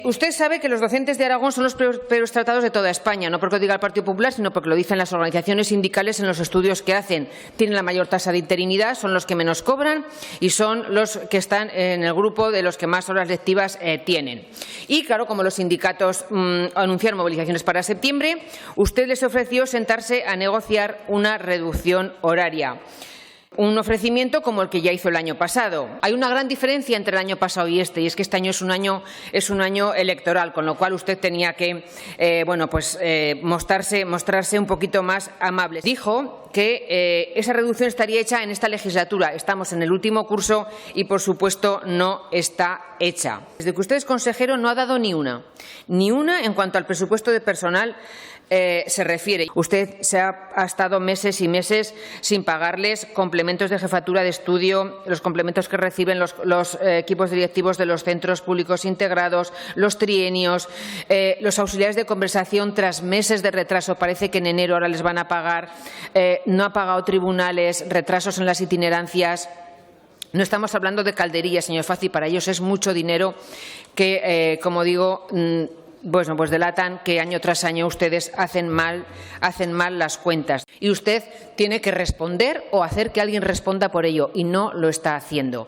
Usted sabe que los docentes de Aragón son los peores tratados de toda España, no porque lo diga el Partido Popular, sino porque lo dicen las organizaciones sindicales en los estudios que hacen. Tienen la mayor tasa de interinidad, son los que menos cobran y son los que están en el grupo de los que más horas lectivas tienen. Y claro, como los sindicatos anunciaron movilizaciones para septiembre, usted les ofreció sentarse a negociar una reducción horaria. Un ofrecimiento como el que ya hizo el año pasado. Hay una gran diferencia entre el año pasado y este es que este año es un año electoral, con lo cual usted tenía que mostrarse un poquito más amable. Dijo que esa reducción estaría hecha en esta legislatura. Estamos en el último curso y, por supuesto, no está hecha. Desde que usted es consejero no ha dado ni una en cuanto al presupuesto de personal se refiere. Usted ha estado meses y meses sin pagarles complementos de jefatura de estudio, los complementos que reciben los equipos directivos de los centros públicos integrados, los trienios, los auxiliares de conversación tras meses de retraso. Parece que en enero ahora les van a pagar. No ha pagado tribunales, retrasos en las itinerancias. No estamos hablando de calderillas, señor Fazi, para ellos es mucho dinero que, como digo, pues delatan que año tras año ustedes hacen mal las cuentas. Y usted tiene que responder o hacer que alguien responda por ello, y no lo está haciendo.